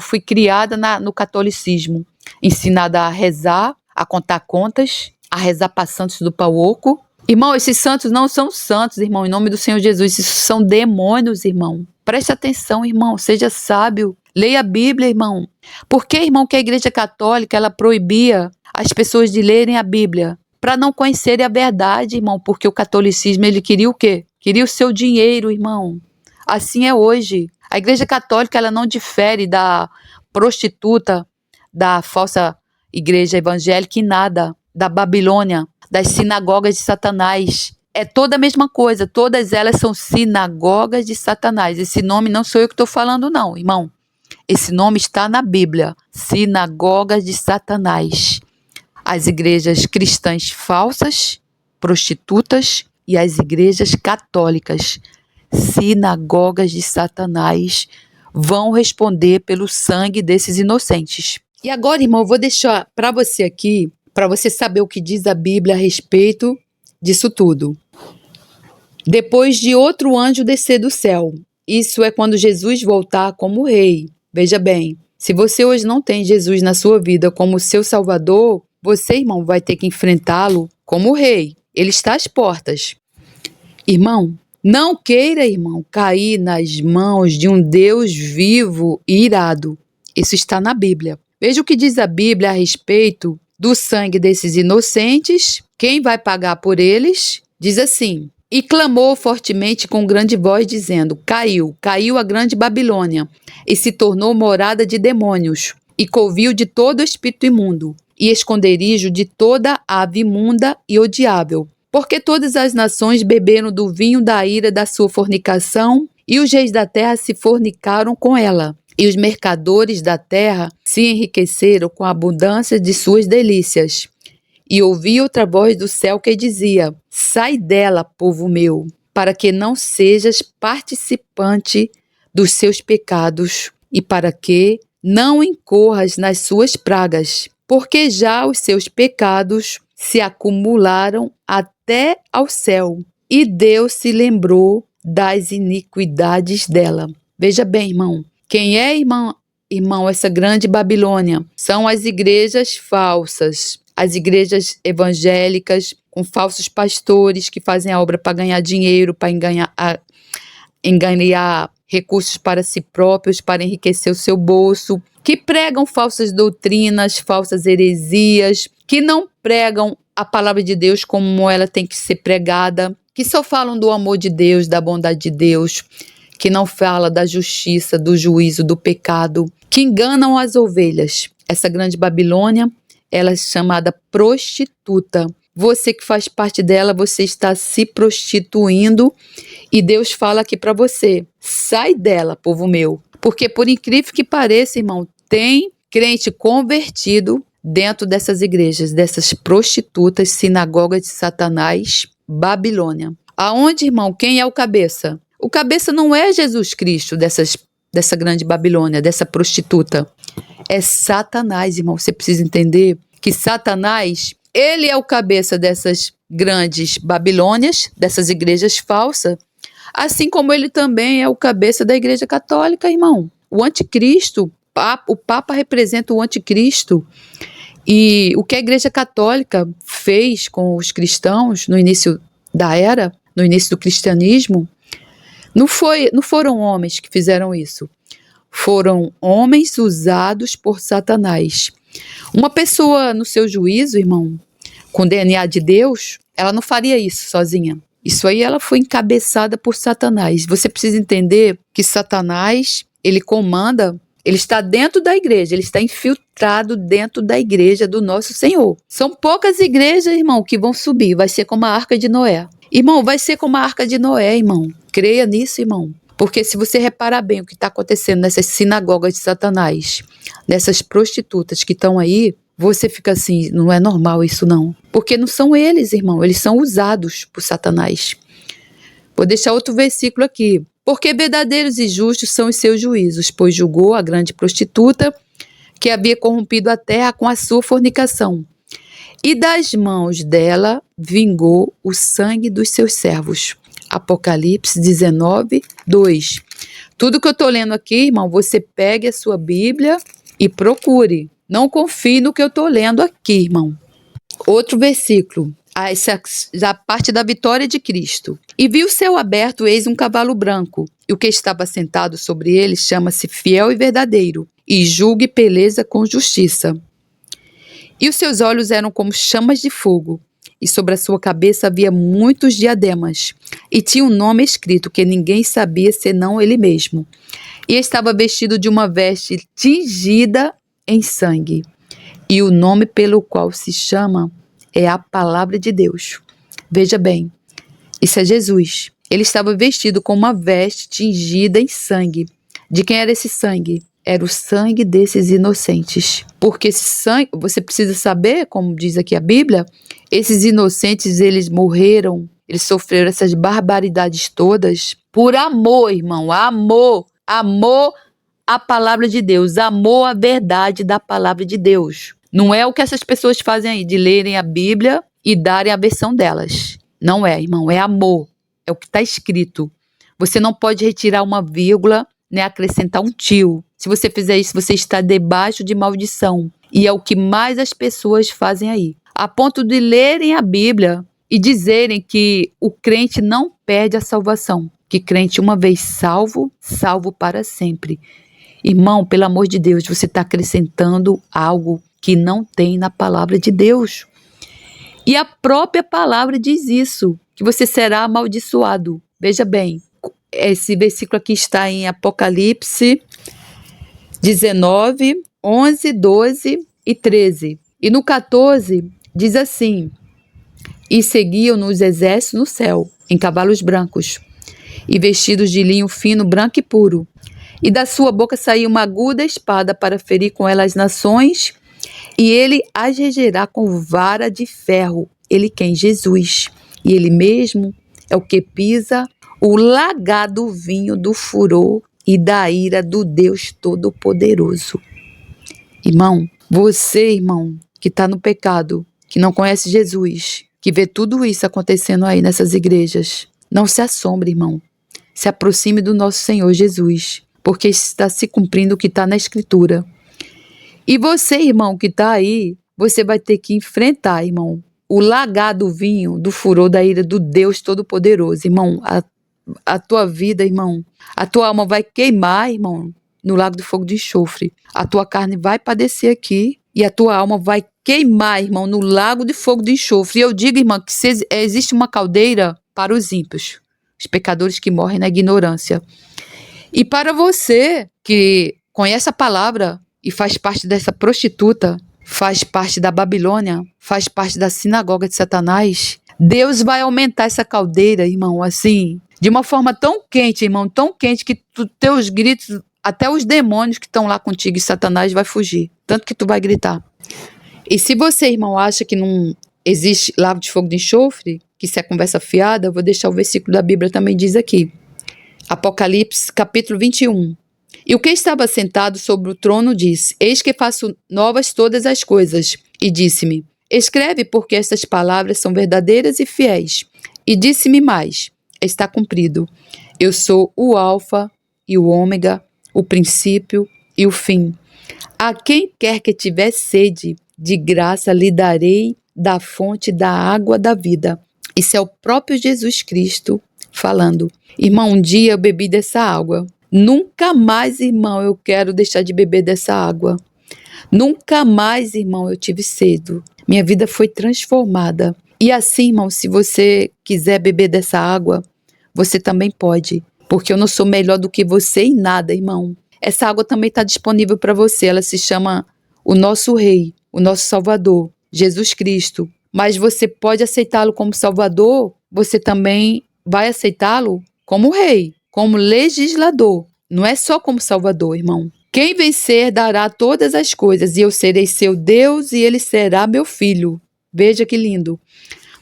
Fui criada no catolicismo, ensinada a rezar, a contar contas, a rezar para santos do pau oco. Irmão, esses santos não são santos, irmão, em nome do Senhor Jesus. Isso são demônios, irmão. Preste atenção, irmão, seja sábio. Leia a Bíblia, irmão. Por que, irmão, que a igreja católica ela proibia as pessoas de lerem a Bíblia? Para não conhecerem a verdade, irmão. Porque o catolicismo, ele queria o quê? Queria o seu dinheiro, irmão. Assim é hoje. A igreja católica ela não difere da prostituta, da falsa igreja evangélica em nada. Da Babilônia, das sinagogas de Satanás. É toda a mesma coisa. Todas elas são sinagogas de Satanás. Esse nome não sou eu que estou falando, não, irmão. Esse nome está na Bíblia, sinagogas de Satanás. As igrejas cristãs falsas, prostitutas, e as igrejas católicas, sinagogas de Satanás, vão responder pelo sangue desses inocentes. E agora, irmão, eu vou deixar para você aqui, para você saber o que diz a Bíblia a respeito disso tudo. Depois de outro anjo descer do céu, isso é quando Jesus voltar como rei. Veja bem, Se você hoje não tem Jesus na sua vida como seu Salvador, você, irmão, vai ter que enfrentá-lo como rei. Ele está às portas. Irmão, não queira, irmão, cair nas mãos de um Deus vivo e irado. Isso está na Bíblia. Veja o que diz a Bíblia a respeito do sangue desses inocentes. Quem vai pagar por eles? Diz assim: e clamou fortemente com grande voz, dizendo: caiu a grande Babilônia, e se tornou morada de demônios, e covil de todo espírito imundo, e esconderijo de toda ave imunda e odiável. Porque todas as nações beberam do vinho da ira da sua fornicação, e os reis da terra se fornicaram com ela. E os mercadores da terra se enriqueceram com a abundância de suas delícias. E ouvi outra voz do céu que dizia: sai dela, povo meu, para que não sejas participante dos seus pecados, e para que não incorras nas suas pragas, porque já os seus pecados se acumularam até ao céu, e Deus se lembrou das iniquidades dela. Veja bem, irmão, quem é, irmão, essa grande Babilônia? São as igrejas falsas, as igrejas evangélicas com falsos pastores que fazem a obra para ganhar dinheiro, para enganar recursos para si próprios, para enriquecer o seu bolso, que pregam falsas doutrinas, falsas heresias, que não pregam a palavra de Deus como ela tem que ser pregada, que só falam do amor de Deus, da bondade de Deus, que não fala da justiça, do juízo, do pecado, que enganam as ovelhas. Essa grande Babilônia, ela é chamada prostituta. Você que faz parte dela, você está se prostituindo, e Deus fala aqui para você: sai dela, povo meu. Porque por incrível que pareça, irmão, tem crente convertido dentro dessas igrejas, dessas prostitutas, sinagogas de Satanás, Babilônia. Aonde, irmão, quem é o cabeça? O cabeça não é Jesus Cristo dessa grande Babilônia, dessa prostituta. É Satanás, irmão. Você precisa entender que Satanás, ele é o cabeça dessas grandes Babilônias, dessas igrejas falsas, assim como ele também é o cabeça da igreja católica, irmão. O anticristo, o Papa representa o anticristo. E o que a igreja católica fez com os cristãos no início da era, no início do cristianismo, não foram homens que fizeram isso. Foram homens usados por Satanás. Uma pessoa no seu juízo, irmão, com DNA de Deus, ela não faria isso sozinha. Isso aí ela foi encabeçada por Satanás. Você precisa entender que Satanás, ele comanda, ele está dentro da igreja, ele está infiltrado dentro da igreja do nosso Senhor. São poucas igrejas, irmão, que vão subir. Vai ser como a Arca de Noé. Irmão, vai ser como a Arca de Noé, irmão. Creia nisso, irmão. Porque se você reparar bem o que está acontecendo nessas sinagogas de Satanás, nessas prostitutas que estão aí, você fica assim: não é normal isso não. Porque não são eles, irmão. Eles são usados por Satanás. Vou deixar outro versículo aqui. Porque verdadeiros e justos são os seus juízos, pois julgou a grande prostituta que havia corrompido a terra com a sua fornicação. E das mãos dela vingou o sangue dos seus servos. Apocalipse 19, 2. Tudo que eu estou lendo aqui, irmão, você pegue a sua Bíblia e procure. Não confie no que eu estou lendo aqui, irmão. Outro versículo. Essa já parte da vitória de Cristo. E viu o céu aberto, eis um cavalo branco. E o que estava sentado sobre ele chama-se Fiel e Verdadeiro, e julga e peleja com justiça. E os seus olhos eram como chamas de fogo, e sobre a sua cabeça havia muitos diademas, e tinha um nome escrito que ninguém sabia senão ele mesmo. E estava vestido de uma veste tingida em sangue, e o nome pelo qual se chama é a Palavra de Deus. Veja bem, isso é Jesus. Ele estava vestido com uma veste tingida em sangue. De quem era esse sangue? Era o sangue desses inocentes. Porque esse sangue, você precisa saber, como diz aqui a Bíblia, esses inocentes, eles morreram, eles sofreram essas barbaridades todas por amor, irmão, amor à palavra de Deus, amor à verdade da palavra de Deus. Não é o que essas pessoas fazem aí, de lerem a Bíblia e darem a versão delas. Não é, irmão, é amor, é o que está escrito. Você não pode retirar uma vírgula, nem acrescentar um tio. Se você fizer isso, você está debaixo de maldição. E é o que mais as pessoas fazem aí. A ponto de lerem a Bíblia e dizerem que o crente não perde a salvação. Que crente, uma vez salvo, salvo para sempre. Irmão, pelo amor de Deus, você está acrescentando algo que não tem na palavra de Deus. E a própria palavra diz isso, que você será amaldiçoado. Veja bem, esse versículo aqui está em Apocalipse 19, 11, 12 e 13. E no 14 diz assim: e seguiam-nos exércitos no céu, em cavalos brancos, e vestidos de linho fino, branco e puro. E da sua boca saía uma aguda espada para ferir com ela as nações, e ele as regerá com vara de ferro. Ele quem? Jesus. E ele mesmo é o que pisa o lagar do vinho do furor e da ira do Deus Todo-Poderoso. Irmão, você, irmão, que está no pecado, que não conhece Jesus, que vê tudo isso acontecendo aí nessas igrejas, não se assombre, irmão. Se aproxime do nosso Senhor Jesus, porque está se cumprindo o que está na Escritura. E você, irmão, que está aí, você vai ter que enfrentar, irmão, o lagar do vinho, do furor da ira do Deus Todo-Poderoso. Irmão, a tua vida, irmão, a tua alma vai queimar, irmão, no lago do fogo de enxofre. A tua carne vai padecer aqui e a tua alma vai queimar, irmão, no lago de fogo de enxofre. E eu digo, irmão, que existe uma caldeira para os ímpios, os pecadores que morrem na ignorância. E para você que conhece a palavra e faz parte dessa prostituta, faz parte da Babilônia, faz parte da sinagoga de Satanás, Deus vai aumentar essa caldeira, irmão, assim, de uma forma tão quente, irmão, tão quente que teus gritos, até os demônios que estão lá contigo e Satanás vai fugir, tanto que tu vai gritar. E se você, irmão, acha que não existe lago de fogo de enxofre, que isso é conversa fiada, eu vou deixar o versículo da Bíblia também diz aqui. Apocalipse, capítulo 21. E o que estava sentado sobre o trono disse: eis que faço novas todas as coisas. E disse-me: escreve, porque estas palavras são verdadeiras e fiéis. E disse-me mais: está cumprido. Eu sou o Alfa e o Ômega, o princípio e o fim. A quem quer que tiver sede, de graça lhe darei da fonte da água da vida. Isso é o próprio Jesus Cristo falando. Irmão, um dia eu bebi dessa água. Nunca mais, irmão, eu quero deixar de beber dessa água. Nunca mais, irmão, eu tive sede. Minha vida foi transformada. E assim, irmão, se você quiser beber dessa água, você também pode. Porque eu não sou melhor do que você em nada, irmão. Essa água também está disponível para você. Ela se chama o nosso Rei, o nosso Salvador, Jesus Cristo. Mas você pode aceitá-lo como Salvador, você também vai aceitá-lo como Rei, como legislador. Não é só como Salvador, irmão. Quem vencer dará todas as coisas, e eu serei seu Deus, e ele será meu filho. Veja que lindo.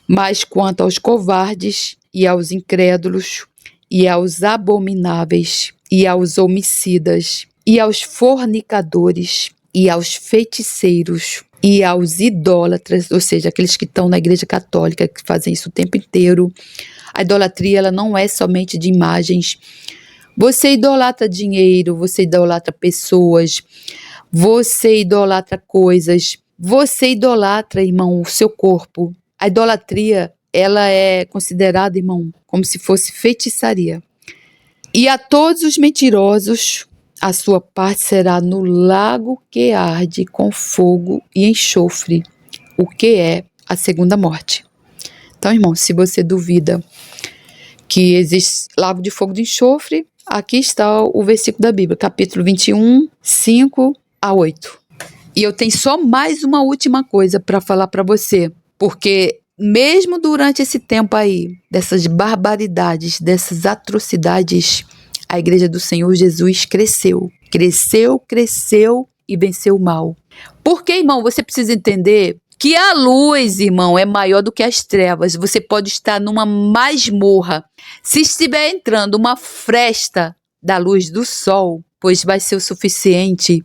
Mas quanto aos covardes, e aos incrédulos, e aos abomináveis, e aos homicidas, e aos fornicadores, e aos feiticeiros, e aos idólatras, ou seja, aqueles que estão na igreja católica, que fazem isso o tempo inteiro. A idolatria, ela não é somente de imagens. Você idolatra dinheiro, você idolatra pessoas, você idolatra coisas, você idolatra, irmão, o seu corpo. A idolatria, ela é considerada, irmão, como se fosse feitiçaria. E a todos os mentirosos, a sua parte será no lago que arde com fogo e enxofre, o que é a segunda morte. Então, irmão, se você duvida que existe lago de fogo de enxofre, aqui está o versículo da Bíblia, capítulo 21, 5 a 8. E eu tenho só mais uma última coisa para falar para você, porque mesmo durante esse tempo aí, dessas barbaridades, dessas atrocidades, a igreja do Senhor Jesus cresceu e venceu o mal. Porque, irmão, você precisa entender que a luz, irmão, é maior do que as trevas. Você pode estar numa masmorra. Se estiver entrando uma fresta da luz do sol, pois vai ser o suficiente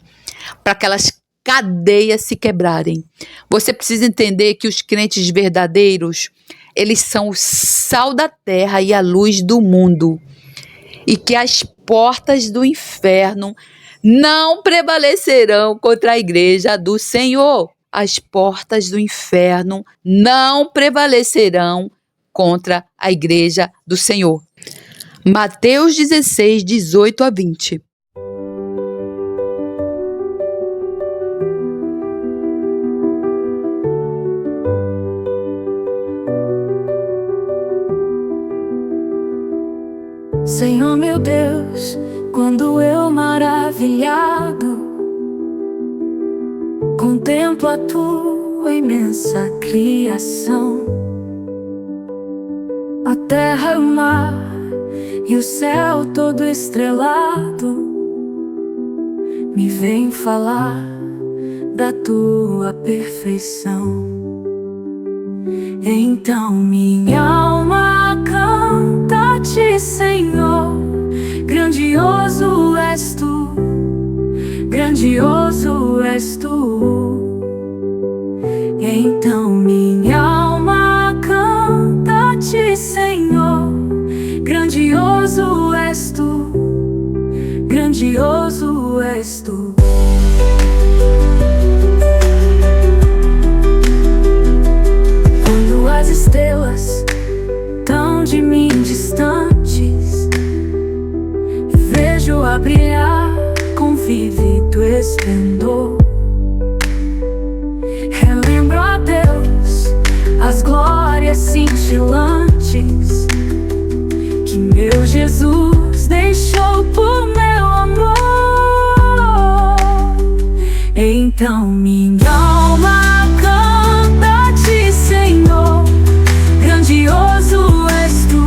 para aquelas cadeias se quebrarem. Você precisa entender que os crentes verdadeiros, eles são o sal da terra e a luz do mundo. E que as portas do inferno não prevalecerão contra a igreja do Senhor. As portas do inferno não prevalecerão contra a igreja do Senhor. Mateus 16, 18 a 20. Senhor meu Deus, quando eu maravilhado contemplo a tua imensa criação, a terra, o mar e o céu todo estrelado, me vem falar da tua perfeição. Então minha alma canta a ti, Senhor, grandioso és tu, grandioso és tu. Então minha alma canta a ti, Senhor, grandioso és tu, grandioso és tu. Quando as estrelas tão de mim distantes, vejo a brilhar com vívido esplendor. Relembro a Deus as glórias cintilantes que meu Jesus deixou por meu amor. Então minha alma canta a ti, Senhor, grandioso és tu,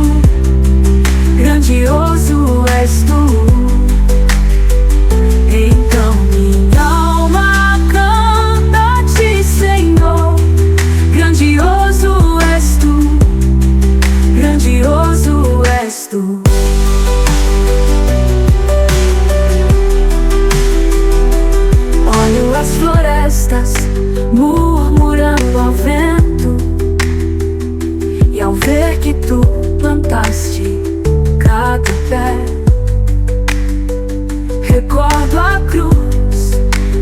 grandioso és tu. Então minha alma canta a ti, Senhor, grandioso és tu, grandioso és tu. Olho as florestas murmurando ao vento, e ao ver que tu plantaste cada pé, recordo a cruz,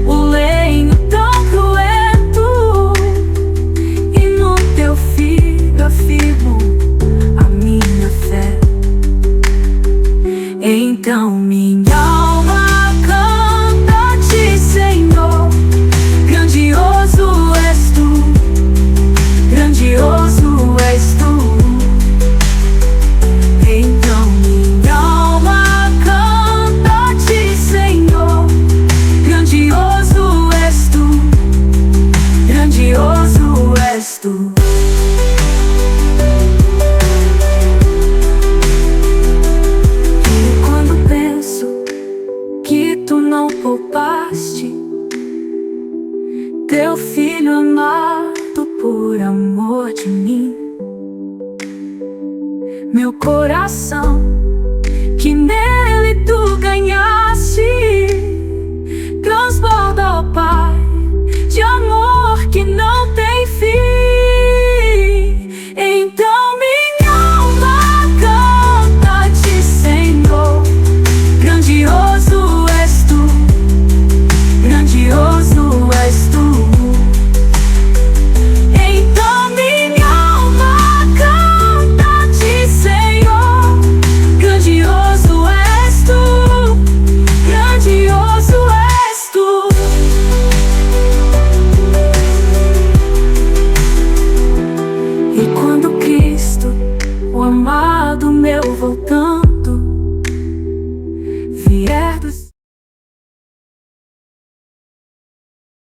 o lenho tão cruento, e no teu filho afirmo a minha fé. Então minha alma canta a ti, Senhor, grandioso és tu, grandioso és tu. Então minha alma canta a ti, Senhor, grandioso és tu, grandioso és tu. E quando penso que tu não poupaste teu filho amado por amor de mim, meu coração que nele